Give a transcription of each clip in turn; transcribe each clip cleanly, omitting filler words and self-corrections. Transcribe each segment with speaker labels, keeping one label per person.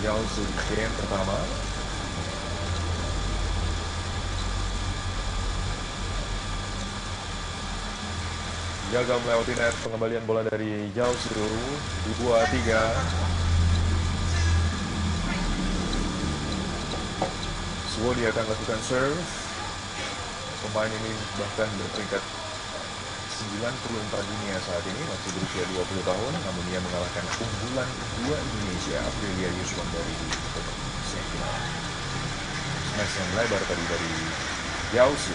Speaker 1: Yao Su di game pertama. Gagal melewati net, pengembalian bola dari Yao Su, dibuat 3. Suwodi akan lakukan serve. Pemain ini bahkan berperingkat 94 dunia saat ini, masih berusia 20 tahun, namun ia mengalahkan unggulan 2 Indonesia, Aprilia Yuswan dari semifinal. Smash yang lebar tadi dari Yao Su.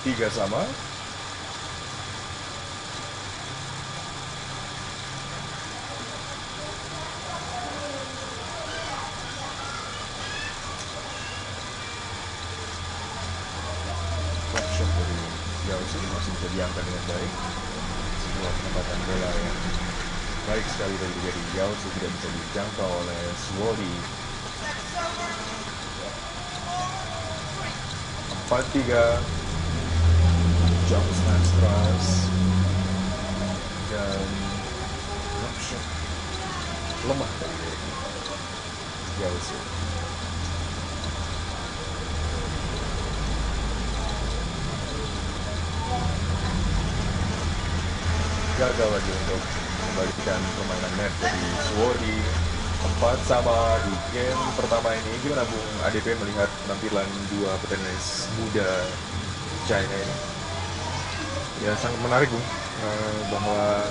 Speaker 1: 3-3. Top shot dari Yao Su masih bisa diangkat dengan baik. Sebuah penempatan bola yang baik sekali dari Yao Su, tidak bisa dijangkau oleh Suwodi. 4-3. Jump smash keras dan drop shot lemah dari Yao Su. Gagal lagi untuk kembalikan permainan net dari Suwodi. 4-4 di game pertama ini. Gimana Bung ADP melihat penampilan dua petenis muda China ini?
Speaker 2: Ya sangat menarik Bung, bahwa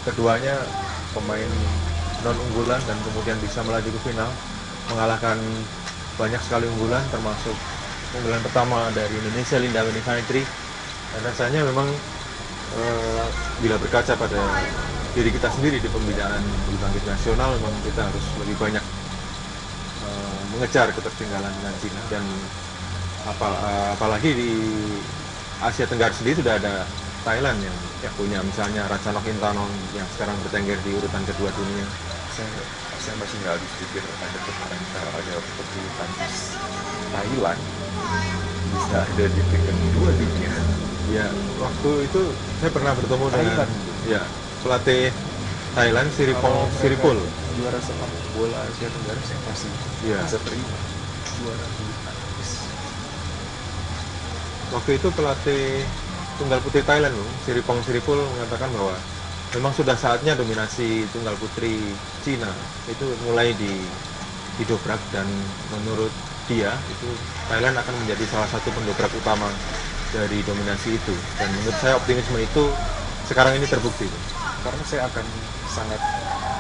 Speaker 2: keduanya pemain non unggulan dan kemudian bisa melaju ke final, mengalahkan banyak sekali unggulan, termasuk unggulan pertama dari Indonesia, Linda Winifantri. Dan rasanya memang bila berkaca pada diri kita sendiri di pembinaan bulu tangkis nasional, memang kita harus lebih banyak mengejar ketertinggalan dengan Cina. Dan apalagi di Asia Tenggara sendiri sudah ada Thailand yang punya misalnya Ratchanok Intanon yang sekarang bertengger di urutan kedua dunia.
Speaker 1: Saya masih nggak habis pikir ada pebulu tangkis Thailand bisa ada di peringkat kedua dunia.
Speaker 2: Ya, waktu itu saya pernah bertemu dengan
Speaker 1: Thailand.
Speaker 2: pelatih Thailand, Siripol.
Speaker 1: Juara sepak bola Asia Tenggara saya pasti bisa terima. Juara bulu tangkis.
Speaker 2: Waktu itu pelatih tunggal putri Thailand, Siripol mengatakan bahwa memang sudah saatnya dominasi tunggal putri Cina itu mulai didobrak, dan menurut dia itu Thailand akan menjadi salah satu pendobrak utama dari dominasi itu. Dan menurut saya optimisme itu sekarang ini terbukti.
Speaker 1: Karena saya akan sangat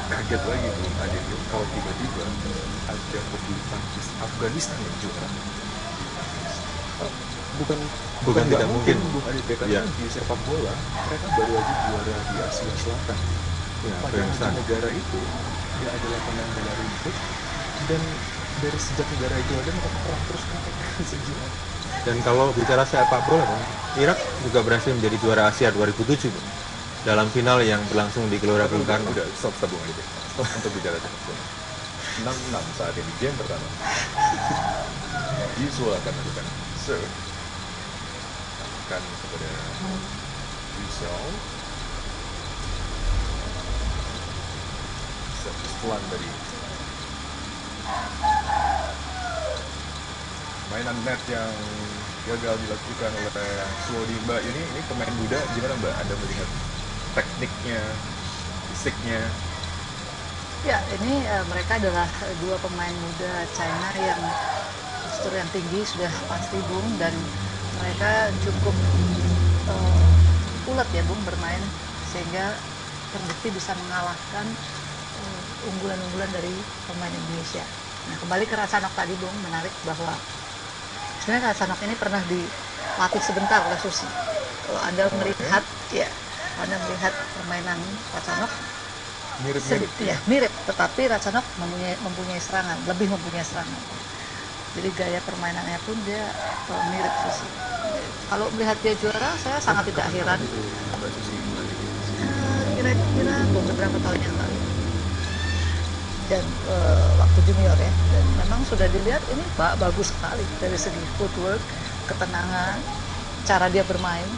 Speaker 1: kaget lagi Bung Adit kalau tiba-tiba ada pebulu tangkis Afghanistan yang juara. Bukan tidak mungkin Bung Adit, karena di sepak bola mereka baru aja juara di Asia Selatan. Padahal di negara itu dia adalah menang bola rumput, dan dari sejak negara itu ada mereka perang terus sejarah.
Speaker 2: Dan kalau bicara sepak bola, Irak juga berhasil menjadi juara Asia 2007 dalam final yang berlangsung di Gelora Bung Karno.
Speaker 1: Udah stop Bung Adit. Stop untuk bicara sepak bola. 6-6 saat ini game pertama. Yusuf akan melakukan serve. Akan kepada Yusuf. Serve pelan dari mainan net yang gagal dilakukan oleh Suwodi. Mbak, ini pemain muda, gimana Mbak Anda melihat tekniknya, fisiknya?
Speaker 3: Ya, ini mereka adalah dua pemain muda China yang postur yang tinggi sudah pasti Bung, dan mereka cukup ulet ya Bung bermain, sehingga terbukti bisa mengalahkan unggulan-unggulan dari pemain Indonesia. Nah, kembali ke Ratchanok tadi Bung, menarik bahwa sebenarnya Ratchanok ini pernah dilatih sebentar oleh Susi. Kalau Anda melihat, Anda melihat permainan Ratchanok mirip, tetapi Ratchanok mempunyai serangan, lebih mempunyai serangan. Jadi gaya permainannya pun dia mirip Susi. Kalau melihat dia juara, saya sangat tidak heran. Kira-kira beberapa tahun yang lalu. Dan waktu junior ya, dan memang sudah dilihat ini bagus sekali dari segi footwork, ketenangan, cara dia bermain,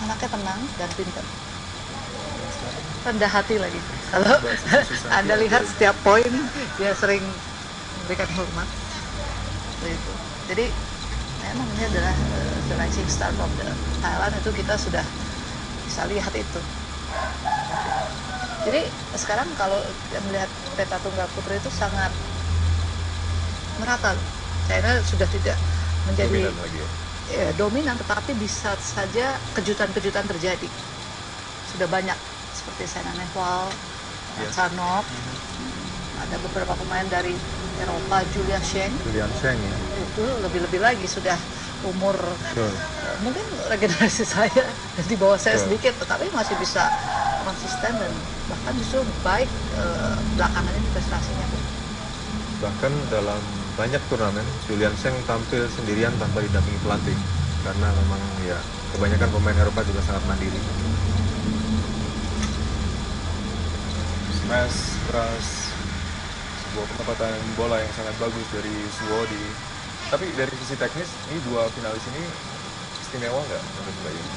Speaker 3: anaknya tenang dan pintar. rendah hati lagi. Kalau Anda lihat setiap poin dia sering memberikan hormat. Itu. Jadi memang ini adalah the rising star of the Thailand, itu kita sudah bisa lihat itu. Jadi sekarang kalau melihat peta tunggal putra itu sangat merata. China sudah tidak menjadi
Speaker 1: Dominan lagi ya.
Speaker 3: Dominan, tetapi bisa saja kejutan-kejutan terjadi. Sudah banyak seperti Sena Nehwal, Sanok, ada beberapa pemain dari Eropa, Julian Sheng
Speaker 2: Julian Sheng ya.
Speaker 3: itu lebih-lebih lagi sudah umur
Speaker 2: Betul.
Speaker 3: mungkin regenerasi saya di bawah saya
Speaker 2: Betul.
Speaker 3: sedikit, tetapi masih bisa konsisten dan bahkan justru baik belakangan ini prestasinya.
Speaker 2: Bahkan dalam banyak turnamen Julian Sheng tampil sendirian tanpa didampingi pelatih, karena memang ya kebanyakan pemain Eropa juga sangat mandiri.
Speaker 1: Smash keras, sebuah penempatan bola yang sangat bagus dari Suwodi. Tapi dari sisi teknis, ini dua finalis ini istimewa nggak menurut Mbak Yuni?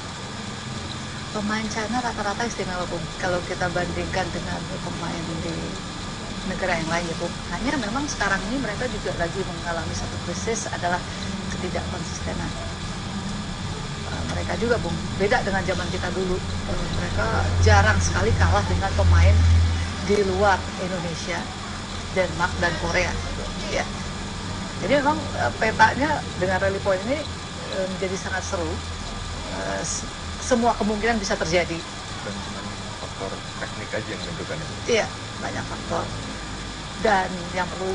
Speaker 3: Pemain China rata-rata istimewa, Bung, kalau kita bandingkan dengan pemain di negara yang lain ya, Bung. Hanya memang sekarang ini mereka juga lagi mengalami satu krisis, adalah ketidakkonsistenan. Mereka juga, Bung, beda dengan zaman kita dulu. Mereka jarang sekali kalah dengan pemain di luar Indonesia, Denmark dan Korea. Ya. Jadi memang petanya dengan rally point ini menjadi sangat seru. Semua kemungkinan bisa terjadi.
Speaker 1: Dan cuma faktor teknik aja yang menentukan itu.
Speaker 3: Iya, banyak faktor. Dan yang perlu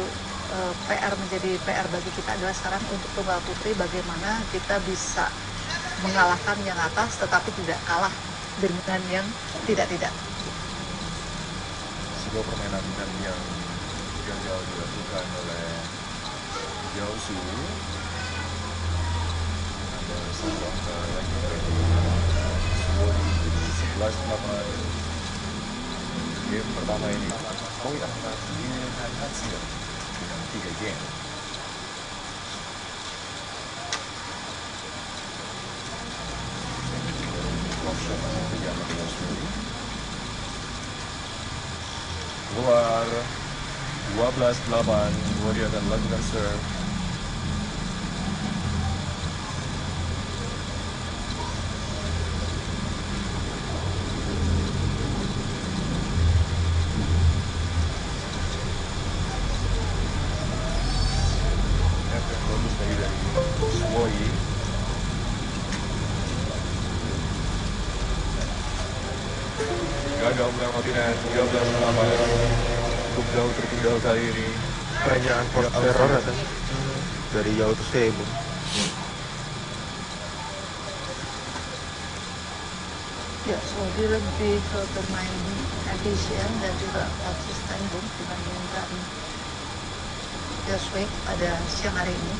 Speaker 3: menjadi PR bagi kita adalah sekarang untuk tunggal putri, bagaimana kita bisa mengalahkan yang atas tetapi tidak kalah dengan yang tidak-tidak.
Speaker 1: Sebuah permainan yang gagal dilakukan oleh Jiaosu. Ada satu angka lagi dari Suwodi, jadi 11-8. Game pertama ini poin angka Yuhan Hatsio dengan 3 game. Love shot masih terjadi dengan Suwodi. Keluar 12-8, Suwodi akan lakukan serve. Bagus lagi dari Suwodi. Gagal melewati net 13-8. Cukup jauh tertinggal kali ini.
Speaker 2: Banyak force error ada dari Yao Tse, Bung.
Speaker 3: Ya, Saudi lebih bermain efisien dan juga konsisten, Bung, dibandingkan Yoswek pada siang hari ini.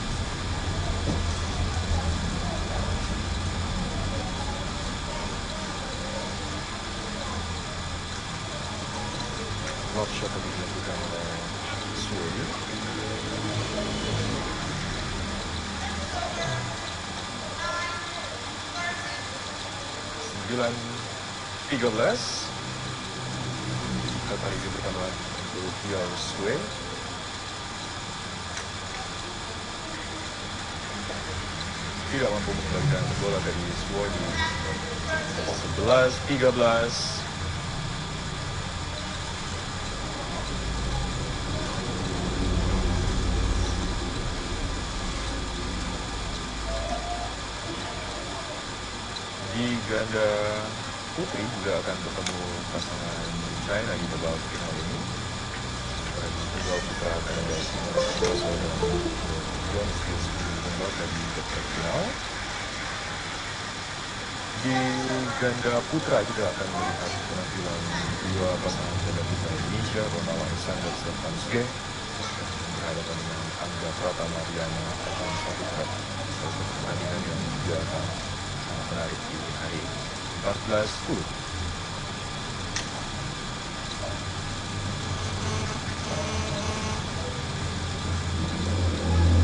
Speaker 1: Love shot tadi dilakukan oleh Suwodi. Sembilan 13. Kali ini pertama untuk Yao Sue. Tidak mampu mengembalikan bola dari Suwodi. 11-13. Di ganda putri juga akan bertemu pasangan China di babak final ini. Dan tunggal putra akan ada Simon Koso dan John Fields kembali di babak final. Di ganda putra juga akan melihat penampilan dua pasangan ganda putra Indonesia, Ronald Alexander dan Stefan Suge, berhadapan dengan Angga Pratama-Diana akan satu pertandingan yang juga akan sangat menarik di hari 14-10.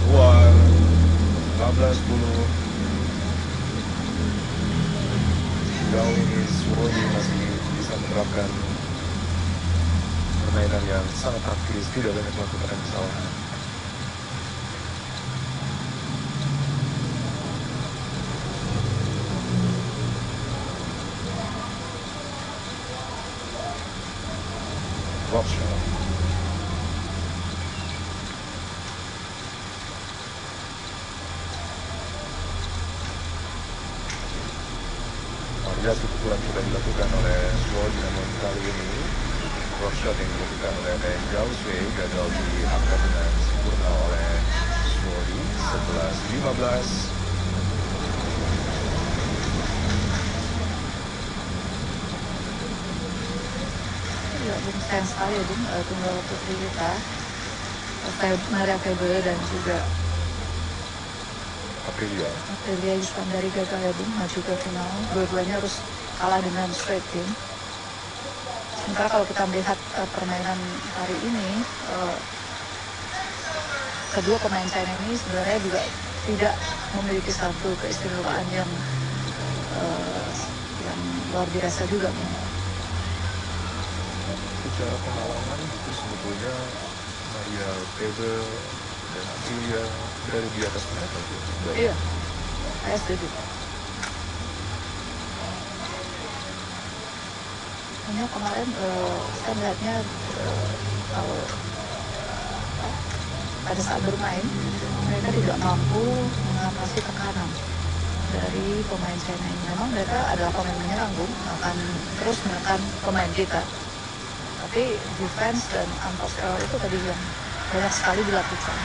Speaker 1: Keluar 15-10. Sejauh ini Suwodi masih bisa bisa menerapkan permainan yang sangat taktis, tidak banyak melakukan kesalahan. Drop shot. Lihat pukulan sudah dilakukan oleh Sword, namun kali ini drop shot yang dilakukan oleh Zhao Shui gagal diangkat dengan sempurna oleh Sword. 11-15.
Speaker 3: Ya, Bung, sayang sekali ya, Bung, tunggal putri kita, Maria Febrile dan juga Aprilia Iskandari gagal ya, Bung, maju ke final. Dua-duanya harus kalah dengan straight game. Sementara kalau kita melihat permainan hari ini, kedua pemain China ini sebenarnya juga tidak memiliki satu keistimewaan yang luar biasa juga, Bung.
Speaker 1: Secara pengalaman itu sebetulnya Maria Febrile dan Aprilia berada di atas mereka.
Speaker 3: Iya, saya setuju. Hanya kemarin saya melihatnya kalau pada saat bermain mereka tidak mampu mengatasi tekanan dari pemain China ini. Memang mereka adalah pemain menyerang, Bung, akan terus menekan pemain kita. Tapi defense dan unforced error itu tadi yang banyak sekali dilakukan.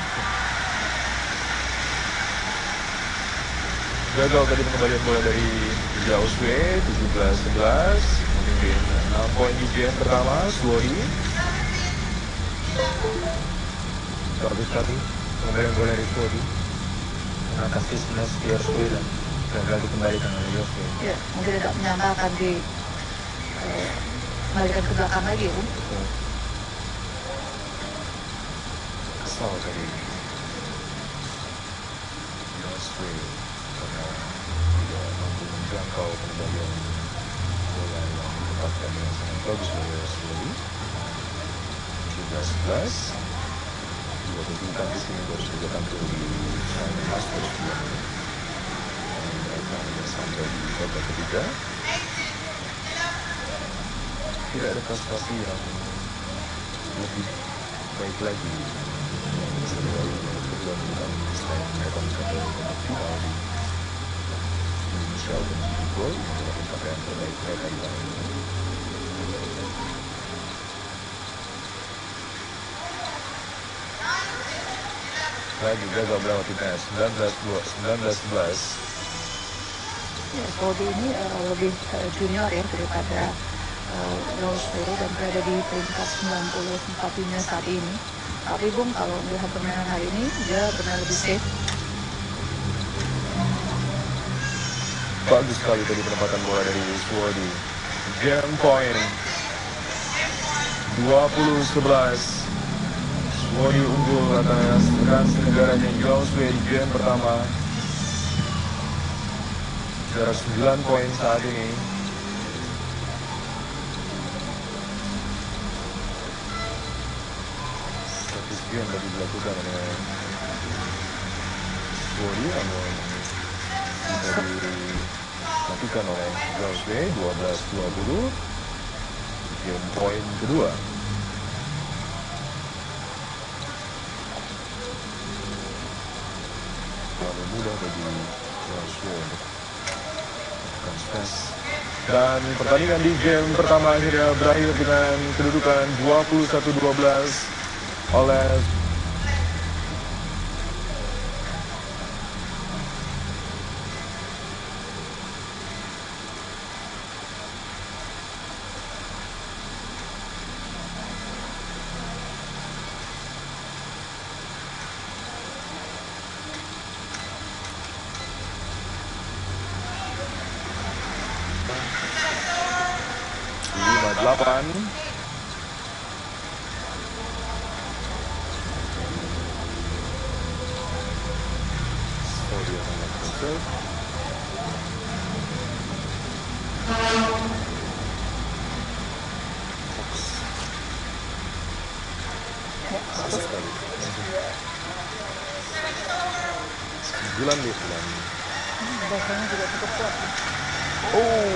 Speaker 1: Gagal tadi pengembalian bola dari Zhao Shui, 17-11, memimpin 6 poin di game pertama. Suori
Speaker 2: bagus sekali pengembalian bola dari Sword, mengatasi smash Zhao Shui dan gagal dikembalikan oleh Zhao Shui.
Speaker 3: Ya, mungkin tidak menyangka akan kembalikan ke belakang lagi, Bung.
Speaker 1: kesal tadi Zhao Shui karena tidak mampu menjangkau pengembalian bola yang ditempatkan dengan sangat bagus oleh Suori. 17-11. Dua bulu tangkis ini baru saja tampil di China Masters yang mereka hanya sampai di babak ketiga. Tidak ada prestasi yang lebih baik lagi yang bisa diraih oleh kedua bulu tangkis selain mereka mencapai babak final di Indonesia Open Gold yang adalah pencapaian terbaik mereka di tahun ini. Lagi gagal melewati match 19-11.
Speaker 3: Ya, Sword ini lebih junior ya daripada Zhao Shui dan berada di peringkat 94 dunia saat ini. Tapi, Bung, kalau melihat permainan hari ini, dia benar lebih safe.
Speaker 1: Bagus sekali tadi penempatan bola dari Suodi. Game point 20-11. Suodi unggul atas rekan senegaranya Zhao Shui di game pertama. Jarak 9 poin saat ini. Status game tadi dilakukan oleh Suodi, namun bisa dilakukan oleh Zhao Shui. 12-20. Game poin kedua. Terlalu mudah bagi Zhao Shui untuk melakukan smash. Dan pertandingan di game pertama akhirnya berakhir dengan kedudukan 21-12 oleh delapan. Oh, dia akan melakukan serve.
Speaker 2: 9-9.
Speaker 3: Dasarnya juga cukup kuat.
Speaker 2: Oh,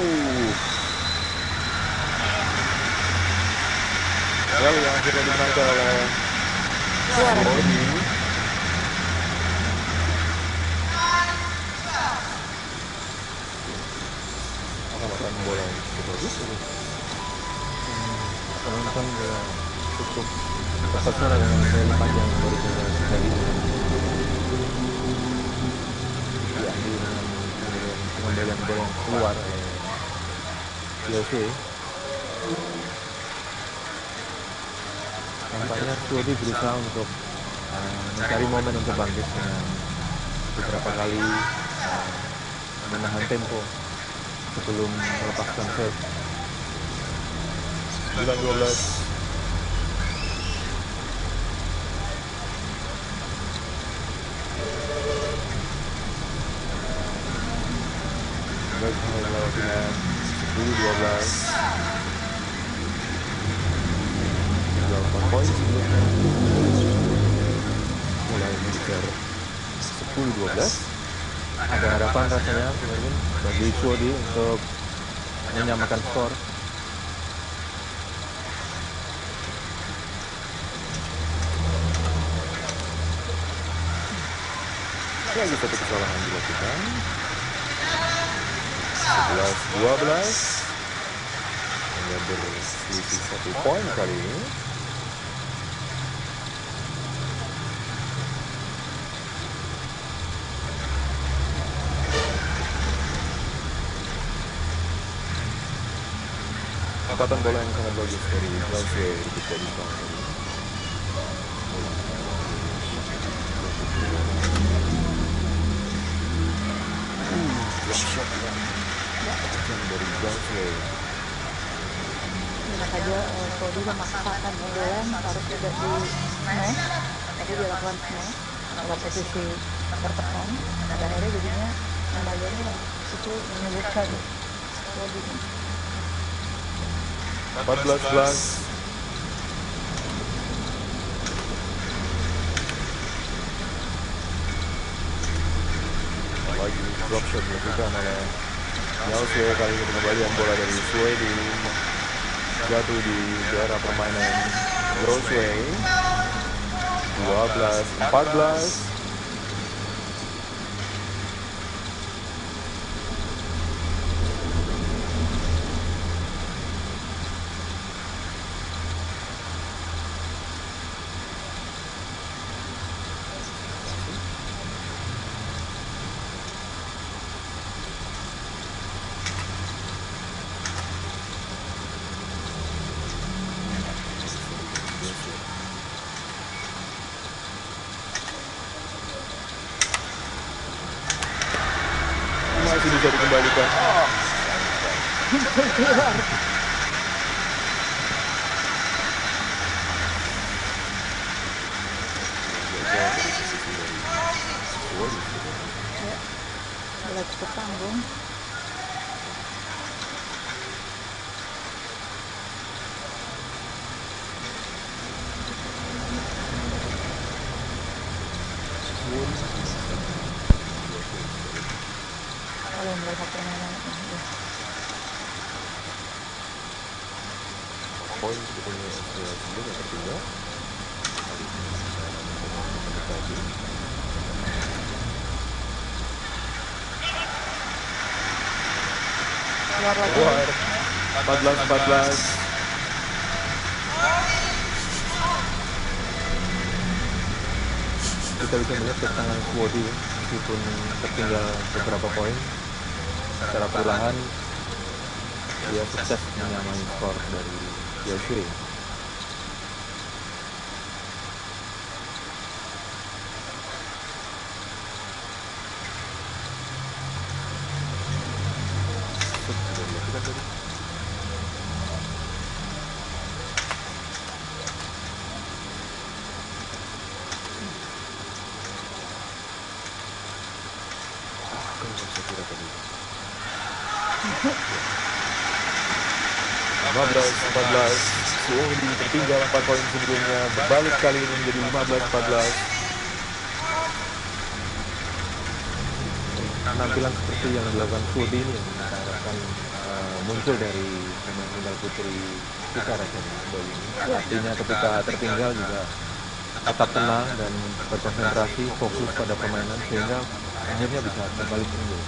Speaker 2: well, yang akhirnya dimenangkan oleh
Speaker 3: Suara.
Speaker 2: Body. Penonton bola yang cukup bagus ini. Penonton bola cukup terpesona dengan seri panjang dari seri ini. Diakhiri dengan pengendalian bola yang keluar USA. Nampaknya Suodi berusaha untuk mencari momen untuk bangkit dengan beberapa kali menahan tempo sebelum melepaskan serve. 9-12. Melawan dengan 10-12. 8 poin sebelumnya. Mulai mengejar 10-12. Ada harapan rasanya mungkin bagi Suodi untuk menyamakan skor. Lagi satu kesalahan dilakukan. 11-12. Hanya berselisih 1 poin kali ini. Angkatan bola yang sangat bagus dari Galswe ketika di bawah ini. Shot dari Galswe.
Speaker 3: Bisa saja Saudi memaksakan bola harus tidak di smash, jadi dia lakukan smash dalam posisi bertekan. Pada akhirnya jadinya kembaliannya situ menyebutkan Saudi.
Speaker 2: 14-11. Lagi drop shot dilakukan oleh Galswe. Kali ini pengembalian bola dari Suedi jatuh di daerah permainan Galswe. 12-14. Masih bisa dikembalikan.
Speaker 3: Bola cukup tanggung. Kalau melihat permainan ini,
Speaker 2: Poin sebetulnya sebelumnya tertinggal. Hari ini bisa mendekati.
Speaker 3: keluar lagi.
Speaker 2: Keluar. 14-14. Kita bisa melihat ketangan Suodi meskipun tertinggal beberapa poin. Secara perlahan dia sukses menyamai skor dari Galswe. Sudah dilakukan tadi. Saya kira tadi 15-14. Suodi tertinggal 4 poin sebelumnya, berbalik kali ini menjadi 15-14. penampilan seperti yang dilakukan Fudi ini yang kita harapkan muncul dari pemain tunggal putri kita rasanya Dewi ini. Artinya ketika tertinggal juga tetap tenang dan berkonsentrasi, fokus pada permainan sehingga akhirnya bisa kembali unggul.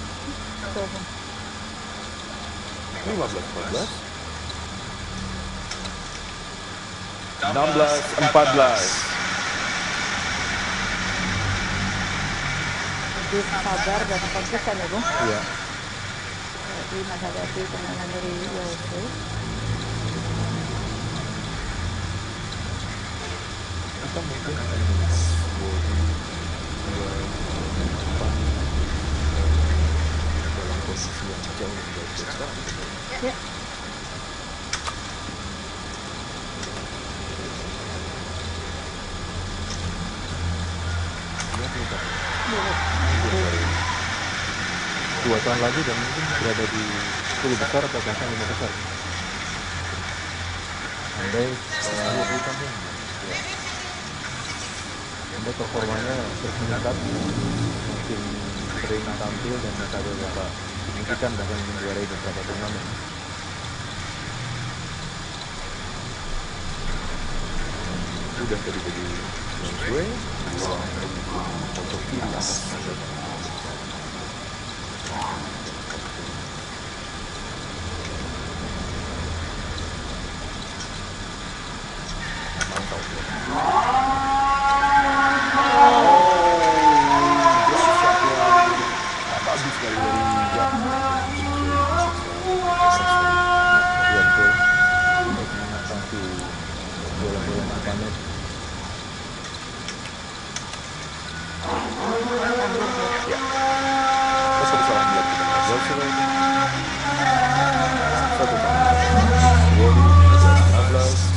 Speaker 1: 15-14, 16-14.
Speaker 3: Lebih sabar dan konsisten ya, Bung.
Speaker 2: Iya.
Speaker 3: Jadi menghadapi permainan dari USA.
Speaker 1: Kita mungkin akan melihat dalam posisi yang jauh lebih baik dari sekarang.
Speaker 3: Ya.
Speaker 1: Dia terlibat.
Speaker 2: 2 tahun lagi dan mungkin berada di 10 besar atau bahkan 5 besar. Andai performanya terus meningkat, makin sering tampil dan bisa beberapa signifikan bahkan menjuarai beberapa turnamen.
Speaker 1: Udah tadi bagi gue, untuk kiri atas. Mantap. Bagus sekali dari Jack.
Speaker 2: Iya betul. Untuk mengatasi bola-bola panet.
Speaker 1: Terus ada salah lihat kita. Satu tahun. 16.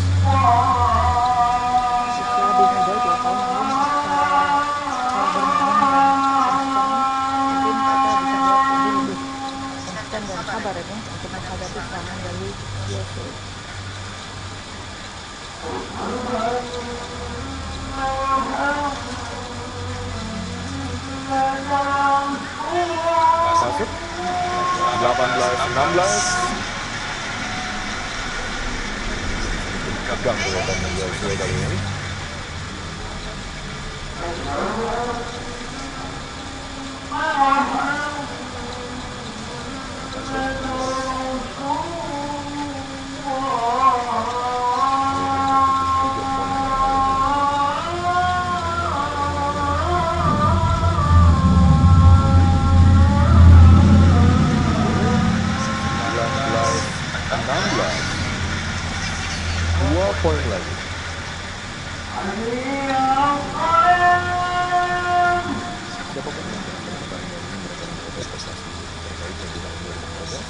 Speaker 3: Lebih muda 2 tahun namun secara bermain dengan konsisten, mungkin kita bisa lihat lebih konsisten dan sabar ya, Bung, untuk menghadapi serangan dari USA.
Speaker 1: Masuk. 18-16. Tegang kelihatannya USA kali ini. Dua poin lagi. Siapa pun yang pertandingan ini mereka memperoleh prestasi terbaik yang di tahun 2015.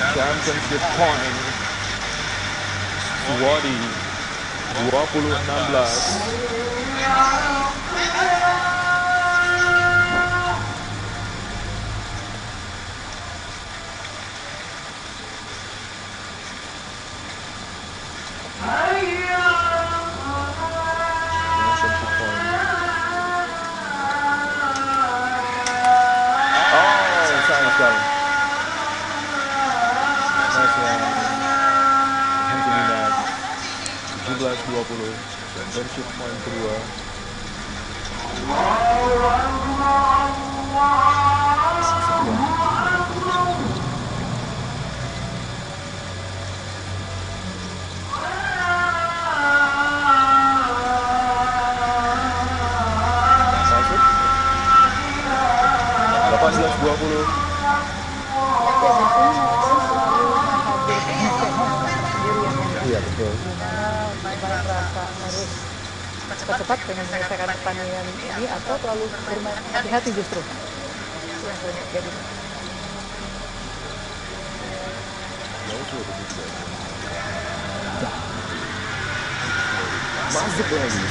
Speaker 1: Championship point Swadi 2016. Championship point. Oh, sayang sekali. Henry 17-20 championship point kedua. Masuk 18-20.
Speaker 3: Ya, biasanya Messi selalu menghadirkan segmen sendiri ya, Bung.
Speaker 2: Iya betul.
Speaker 3: Dimana pemain merasa harus cepat-cepat pengen menyelesaikan pertandingan ini atau terlalu bermain hati-hati justru. Itu yang sering terjadi.
Speaker 1: Masuk lagi 19-20.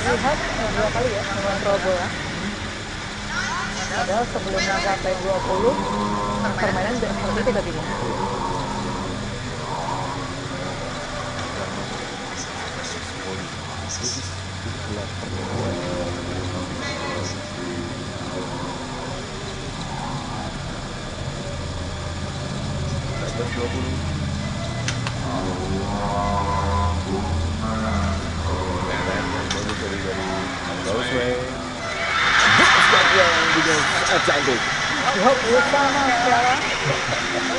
Speaker 3: Lihat 2 kali ya dengan Robo ya. Padahal sebelumnya sampai 20 permainan seperti itu tadi Bung.
Speaker 1: Cantik.
Speaker 3: Yuk, sama sekarang.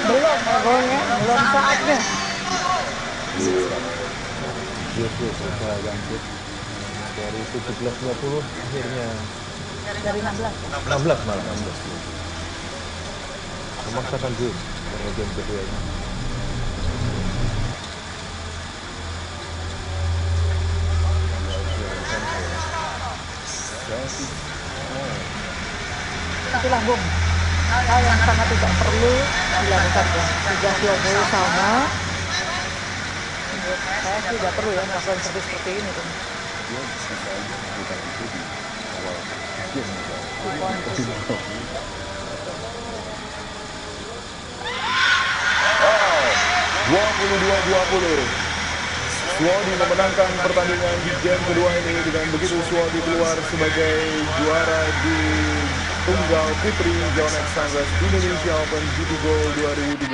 Speaker 3: Belum abangnya, belum saatnya.
Speaker 2: Usaha ganti dari 17.20 akhirnya
Speaker 3: Dari 16.
Speaker 2: 16 malah 16. Memaksakan diri pada game kedua ini.
Speaker 3: Itulah Bung, hal yang sangat tidak perlu dilakukan ya. 3-20 sama. Menurut saya sih tidak perlu ya melakukan seperti ini Bung.
Speaker 1: Suwadi memenangkan pertandingan di game kedua ini dengan begitu Suwadi keluar sebagai juara di tunggal putri Yonex Sangres Indonesia Open GP Gold 2013.